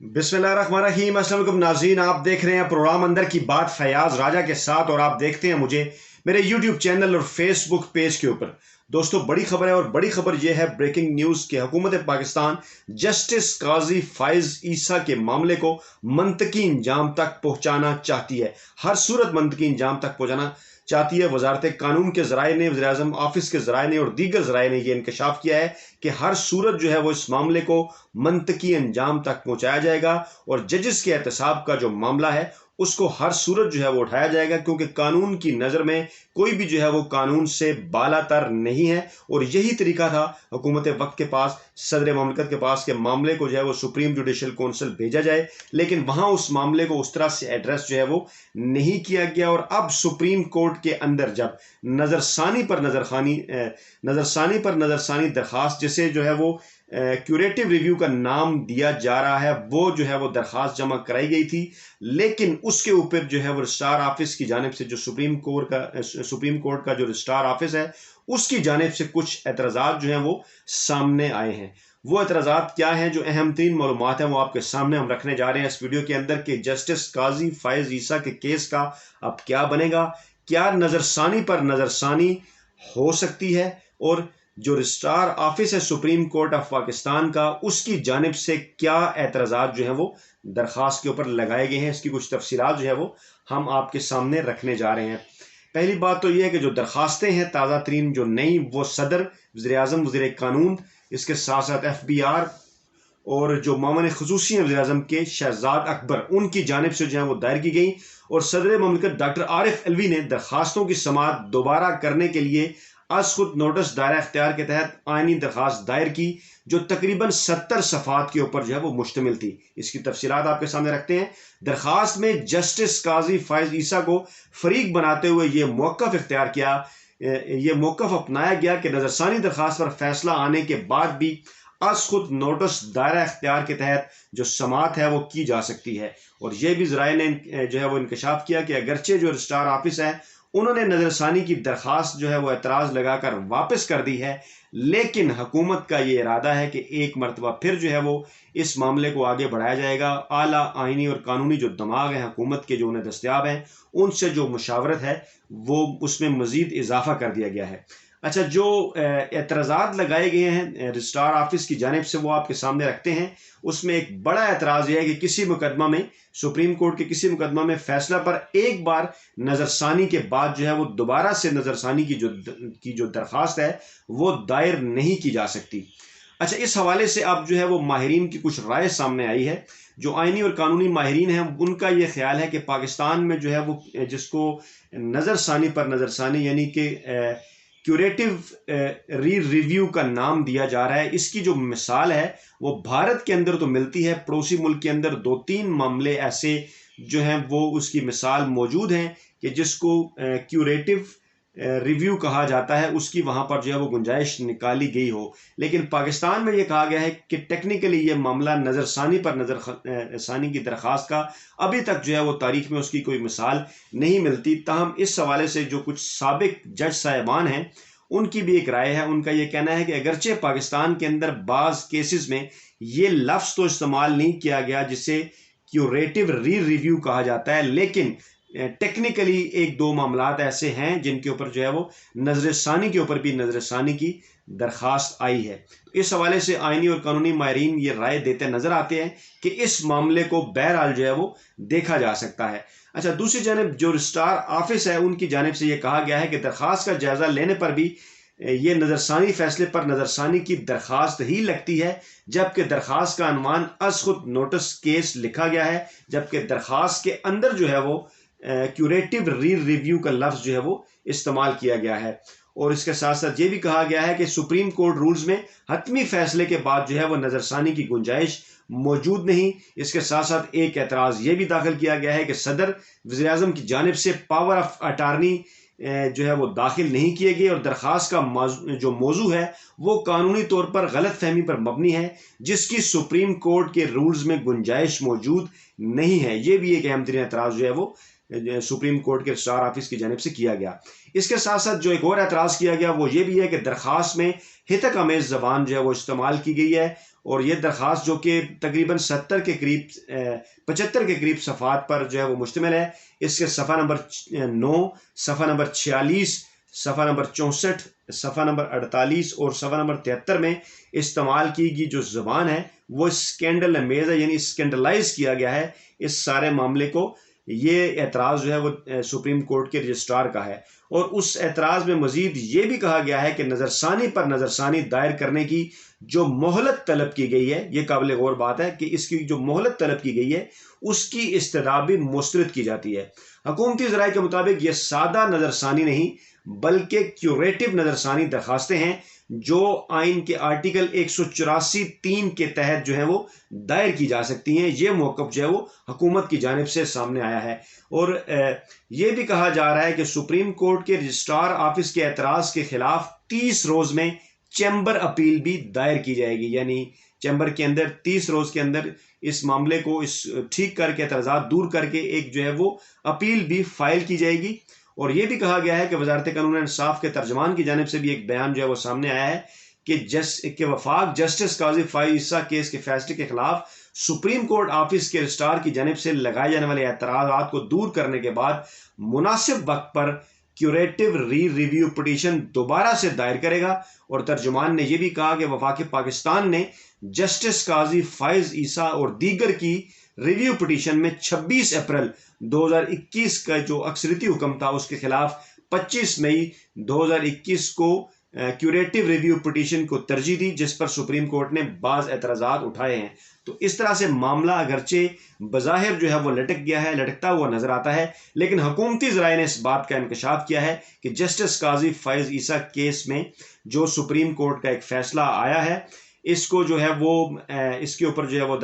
बिस्मिल्लाहिर्रहमानिर्रहीम। अस्सलाम वालेकुम नाज़रीन, आप देख रहे हैं प्रोग्राम अंदर की बात फयाज राजा के साथ और आप देखते हैं मुझे मेरे यूट्यूब चैनल और फेसबुक पेज के ऊपर। दोस्तों, बड़ी खबर है और बड़ी खबर यह है, ब्रेकिंग न्यूज़ कि हुकूमत पाकिस्तान जस्टिस काजी फाइज ईसा के मामले को मंतकी इंजाम तक पहुँचाना चाहती है। हर सूरत मंतकी इंजाम तक पहुँचाना चाहती है। वजारत कानून के ज़राए ने, वज़ीर-ए-आज़म ऑफिस के ज़राए ने और दीगर ज़राए ने यह इंकशाफ किया है कि हर सूरत जो है वो इस मामले को मंतकी अंजाम तक पहुँचाया जाएगा और जजेस के एहतसाब का जो मामला है उसको हर सूरत जो है वो उठाया जाएगा, क्योंकि कानून की नज़र में कोई भी जो है वो कानून से बालातर नहीं है। और यही तरीका था हुकूमत वक्त के पास, सदर ममलकत के पास, के मामले को जो है वो सुप्रीम जुडिशल कौंसिल भेजा जाए, लेकिन वहाँ उस मामले को उस तरह से एड्रेस जो है वो नहीं किया गया। और अब सुप्रीम कोर्ट के अंदर जब नज़रसानी पर नज़रसानी दरख्वास्त, जिसे जो है वो क्यूरेटिव रिव्यू का नाम दिया जा रहा है, वो जो है वो दरख्वास्त जमा कराई गई थी, लेकिन उसके ऊपर जो है वो रजिस्ट्रार ऑफिस की जानिब से, जो सुप्रीम कोर्ट का जो रजिस्ट्रार ऑफिस है, उसकी जानिब से कुछ एतराज़ात जो हैं वो सामने आए हैं। वो एतराज़ात क्या हैं, जो अहम तीन मालूमात हैं, वो आपके सामने हम रखने जा रहे हैं इस वीडियो के अंदर कि जस्टिस काजी फाइज ईसा के केस का अब क्या बनेगा, क्या नज़रसानी पर नज़रसानी हो सकती है, और जो रजिस्ट्रार ऑफिस है सुप्रीम कोर्ट ऑफ पाकिस्तान का, उसकी जानिब से क्या एतराज़ात जो हैं वो दरख्वास्त के ऊपर लगाए गए हैं। इसकी कुछ तफसीलात जो है वो हम आपके सामने रखने जा रहे हैं। पहली बात तो यह है कि जो दरख्वास्तें हैं ताज़ा तरीन जो नई, वो सदर, वज़ीर-ए-आज़म, वज़ीर कानून, इसके साथ साथ FBR और जो मामले खसूसी हैं वज़ीर-ए-आज़म के शहजाद अकबर, उनकी जानिब से जो है वो दायर की गई। और सदर ममलकत डॉक्टर आरिफ अलवी ने दरख्वास्तों की समाअत दोबारा करने के लिए आज खुद नोटिस दायरा इख्तियार के तहत आइनी दरख्वास्त दायर की, जो तकरीबन 70 सफ़ात के ऊपर जो है वो मुश्तमिल थी। इसकी तफसीलात आपके सामने रखते हैं। दरख्वास्त में जस्टिस काजी फाइज ईसा को फरीक बनाते हुए ये मौक़िफ़ अपनाया गया कि नज़रसानी दरख्वास्त पर फैसला आने के बाद भी आज खुद नोटिस दायरा इख्तियार के तहत जो समाअत है वो की जा सकती है। और ये भी ज़राए ने जो है वो इंकशाफ किया कि अगरचे जो रजिस्ट्रार ऑफिस है उन्होंने नज़रसानी की दरख्वास्त जो है वो एतराज़ लगाकर वापस कर दी है, लेकिन हुकूमत का ये इरादा है कि एक मरतबा फिर जो है वो इस मामले को आगे बढ़ाया जाएगा। आला आइनी और कानूनी जो दिमाग है हुकूमत के, जो उन्हें दस्तयाब हैं, उनसे जो मुशावरत है वो उसमें मज़ीद इजाफा कर दिया गया है। अच्छा, जो एतराज़ात लगाए गए हैं रजिस्ट्रार ऑफिस की जानिब से, वो आपके सामने रखते हैं। उसमें एक बड़ा एतराज़ यह है कि किसी मुकदमा में, सुप्रीम कोर्ट के किसी मुकदमा में फैसला पर एक बार नज़रसानी के बाद जो है वो दोबारा से नज़रसानी की जो दरख्वास्त है वो दायर नहीं की जा सकती। अच्छा, इस हवाले से अब जो है वो माहिरीन की कुछ राय सामने आई है। जो आइनी और कानूनी माहिरीन हैं उनका ये ख्याल है कि पाकिस्तान में जो है वो जिसको नज़रसानी पर नज़रसानी यानी कि क्यूरेटिव रिव्यू का नाम दिया जा रहा है, इसकी जो मिसाल है वो भारत के अंदर तो मिलती है, पड़ोसी मुल्क के अंदर 2-3 मामले ऐसे जो हैं वो उसकी मिसाल मौजूद हैं कि जिसको क्यूरेटिव रिव्यू कहा जाता है, उसकी वहाँ पर जो है वो गुंजाइश निकाली गई हो। लेकिन पाकिस्तान में ये कहा गया है कि टेक्निकली ये मामला नज़रसानी पर नज़रसानी की दरख्वास्त का अभी तक जो है वो तारीख में उसकी कोई मिसाल नहीं मिलती। ताहम इस हवाले से जो कुछ साबिक जज साहिबान हैं उनकी भी एक राय है। उनका ये कहना है कि अगरचे पाकिस्तान के अंदर बाज़ केसेस में ये लफ्ज़ तो इस्तेमाल नहीं किया गया जिसे क्यूरेटिव रिव्यू कहा जाता है, लेकिन टेक्निकली एक दो मामलात ऐसे हैं जिनके ऊपर जो है वो नज़रसानी के ऊपर भी नज़रसानी की दरख्वास्त आई है। तो इस हवाले से आइनी और कानूनी माहिरीन ये राय देते नज़र आते हैं कि इस मामले को बहरहाल जो है वो देखा जा सकता है। अच्छा, दूसरी जानिब जो रजिस्ट्रार ऑफिस है उनकी जानिब से ये कहा गया है कि दरख्वास्त का जायज़ा लेने पर भी ये नज़रसानी फैसले पर नज़रसानी की दरख्वास्त ही लगती है, जबकि दरख्वास्त का अनवान अज़ खुद नोटिस केस लिखा गया है, जबकि दरख्वास्त के अंदर जो है वो क्यूरेटिव रिव्यू का लफ्ज़ जो है वो इस्तेमाल किया गया है। और इसके साथ साथ ये भी कहा गया है कि सुप्रीम कोर्ट रूल्स में हतमी फैसले के बाद जो है वो नज़रसानी की गुंजाइश मौजूद नहीं। इसके साथ साथ एक एतराज़ ये भी दाखिल किया गया है कि सदर, वज़ीर-ए-आज़म की जानिब से पावर ऑफ अटार्नी जो है वो दाखिल नहीं किए गए और दरख्वास्त का जो मौजू है वो कानूनी तौर पर गलत फहमी पर मबनी है, जिसकी सुप्रीम कोर्ट के रूल्स में गुंजाइश मौजूद नहीं है। ये भी एक अहम तरीन एतराज़ जो है वो सुप्रीम कोर्ट के रजिस्ट्रार ऑफिस की जानिब से किया गया। इसके साथ साथ जो एक और एतराज़ किया गया वो ये भी है कि दरख्वास्त में हितक अमेज़ ज़बान जो है वो इस्तेमाल की गई है اور یہ درخواست جو کہ تقریباً 75 کے قریب صفحات پر جو ہے وہ مشتمل ہے، اس کے صفحہ نمبر 9، صفحہ نمبر 46، صفحہ نمبر 64، صفحہ نمبر 48 اور صفحہ نمبر 73 میں استعمال کی گئی جو زبان ہے وہ اسکینڈل امیز ہے، یعنی اسکینڈلائز کیا گیا ہے اس سارے معاملے کو۔ یہ اعتراض جو ہے وہ سپریم کورٹ کے رجسٹرار کا ہے، اور اس اعتراض میں مزید یہ بھی کہا گیا ہے کہ نظر ثانی پر نظر ثانی دائر کرنے کی جو مہلت طلب کی گئی ہے، یہ قابل غور بات ہے کہ اس کی جو مہلت طلب کی گئی ہے اس کی استدعا بھی مسترد کی جاتی ہے۔ حکومتی ذرائع کے مطابق یہ سادہ نظر ثانی نہیں بلکہ کیوریٹو نظر ثانی درخواستیں ہیں جو آئین کے آرٹیکل 184(3) کے تحت جو ہے وہ دائر کی جا سکتی ہیں۔ یہ موقف جو ہے وہ حکومت کی جانب سے سامنے آیا ہے، اور یہ بھی کہا جا رہا ہے کہ سپریم کورٹ کے رجسٹرار آفس کے اعتراض کے خلاف 30 روز میں چیمبر اپیل بھی دائر کی جائے گی، یعنی چیمبر کے اندر 30 روز کے اندر اس معاملے کو ٹھیک کر کے اعتراضات دور کر کے ایک جو ہے وہ اپیل بھی فائل کی جائے گی۔ اور یہ بھی کہا گیا ہے کہ وزارت قانون انصاف کے ترجمان کی جانب سے بھی ایک بیان جو ہے وہ سامنے آیا ہے کہ وفاق جسٹس قاضی فائز عیسیٰ کیس کے فیصلے کے خلاف سپریم کورٹ آفس کے رجسٹرار کی جانب سے لگائے جانے والے اعتراضات کو دور کرنے کے بعد مناسب وقت پر کیوریٹو ریویو پٹیشن دوبارہ سے دائر کرے گا۔ اور ترجمان نے یہ بھی کہا کہ وفاق پاکستان نے جسٹس قاضی فائز عیسیٰ اور دیگر کی ریویو پٹیشن میں 26 اپریل 2021 کا جو اکثریتی حکم تھا اس کے خلاف 25 مئی 2021 کو کیوریٹو ریویو پٹیشن کو ترجیح دی، جس پر سپریم کورٹ نے بعض اعتراضات اٹھائے ہیں۔ تو اس طرح سے معاملہ اگرچہ بظاہر جو ہے وہ لٹک گیا ہے، لٹکتا ہوا نظر آتا ہے، لیکن حکومتی ذرائع نے اس بات کا انکشاف کیا ہے کہ جسٹس قاضی فائز عیسیٰ کیس میں جو سپریم کورٹ کا ایک فیصلہ آیا ہے اس کو جو ہے وہ اس کے اوپر جو ہے وہ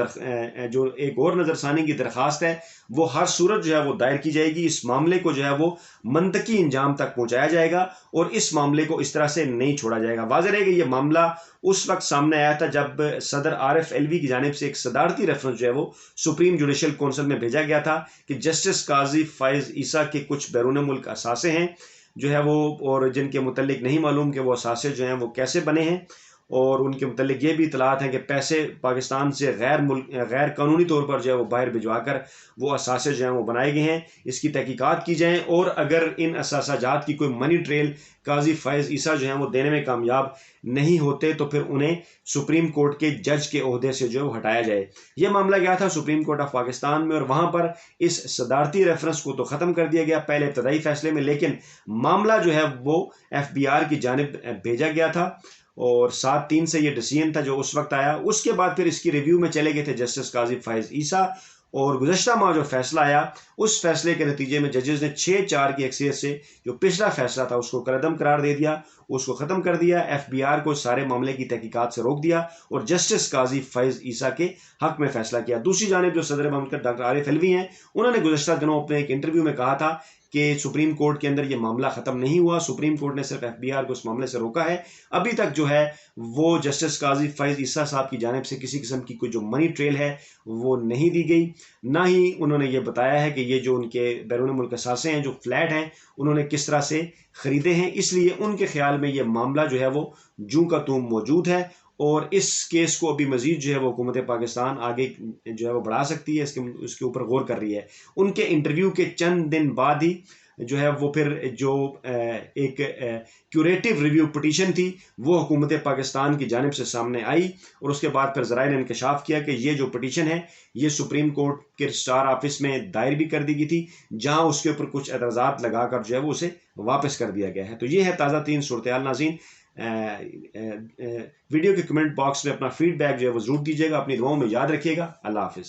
جو ایک اور نظر ثانی کی درخواست ہے وہ ہر صورت جو ہے وہ دائر کی جائے گی۔ اس معاملے کو جو ہے وہ منطقی انجام تک پہنچایا جائے گا اور اس معاملے کو اس طرح سے نہیں چھوڑا جائے گا۔ واضح ہے کہ یہ معاملہ اس وقت سامنے آیا تھا جب صدر عارف الوی کی جانب سے ایک صدارتی ریفرنس جو ہے وہ سپریم جوڈیشل کونسل میں بھیجا گیا تھا کہ جسٹس قاضی فائز عیسیٰ کے کچھ بیرون ملک اثاثے ہیں جو ہے وہ، اور جن کے متعلق نہیں معلوم کہ وہ اثاثے جو ہیں وہ کیسے بنے ہیں، اور ان کے متعلق یہ بھی اطلاعات ہیں کہ پیسے پاکستان سے غیر قانونی طور پر جو ہے وہ باہر بھجوا کر وہ اثاثے جو ہیں وہ بنائے گئے ہیں۔ اس کی تحقیقات کی جائیں، اور اگر ان اثاثہ جات کی کوئی منی ٹریل قاضی فائز عیسیٰ جو ہیں وہ دینے میں کامیاب نہیں ہوتے تو پھر انہیں سپریم کورٹ کے جج کے عہدے سے جو ہے وہ ہٹایا جائے۔ یہ معاملہ گیا تھا سپریم کورٹ آف پاکستان میں، اور وہاں پر اس صدارتی ریفرنس کو تو ختم کر دیا گیا پہلے ابتدائی فیصلے میں، لیکن معاملہ جو ہے وہ FBI کی جانب بھیجا گیا تھا، اور 7/3 سے یہ ڈیسیژن تھا جو اس وقت آیا۔ اس کے بعد پھر اس کی ریویو میں چلے گئے تھے جسٹس قاضی فائز عیسیٰ، اور گزشتہ ماہ جو فیصلہ آیا اس فیصلے کے نتیجے میں ججز نے 6-4 کی اکثریت سے جو پچھلا فیصلہ تھا اس کو کالعدم قرار دے دیا، اس کو ختم کر دیا۔ FBI کو سارے معاملے کی تحقیقات سے روک دیا اور جسٹس قاضی فائز عیسیٰ کے حق میں فیصلہ کیا۔ دوسری جانب جو صدر مملکت ڈاکٹر عارف الوی ہیں، انہوں نے گزشتہ دنوں اپنے ایک انٹرویو میں کہا تھا کہ سپریم کورٹ کے اندر یہ معاملہ ختم نہیں ہوا، سپریم کورٹ نے صرف FBI کو اس معاملے سے روکا ہے، ابھی تک جو ہے وہ جسٹس قاضی فائز عیسیٰ صاحب کی جانب سے کسی قسم کی کوئی جو منی ٹریل ہے وہ نہیں دی گئی، نہ ہی انہوں نے یہ بتایا ہے کہ یہ جو ان کے بیرون ملک اثاثے ہیں، جو فلیٹ ہیں، انہوں نے کس طرح سے خریدے ہیں۔ اس لیے ان کے خیال میں یہ معاملہ جو ہے وہ جوں کا توں موجود ہے، اور اس کیس کو ابھی مزید جو ہے وہ حکومت پاکستان آگے جو ہے وہ بڑھا سکتی ہے، اس کے اوپر غور کر رہی ہے۔ ان کے انٹرویو کے چند دن بعد ہی جو ہے وہ پھر جو ایک کیوریٹو ریویو پٹیشن تھی وہ حکومت پاکستان کی جانب سے سامنے آئی، اور اس کے بعد پھر ذرائع نے انکشاف کیا کہ یہ جو پٹیشن ہے یہ سپریم کورٹ کے رجسٹرار آفس میں دائر بھی کر دی گئی تھی، جہاں اس کے اوپر کچھ اعتراضات لگا کر جو ہے وہ اسے واپس کر دیا گیا ہے۔ تو یہ ہے تازہ ترین صورتحال۔ ناظرین، ویڈیو کے کمنٹ باکس میں اپنا فیڈ بیک جو ہے وہ ضرور دیجیے گا، اپنی دعاؤں میں یاد رکھیے گا۔ اللہ حافظ۔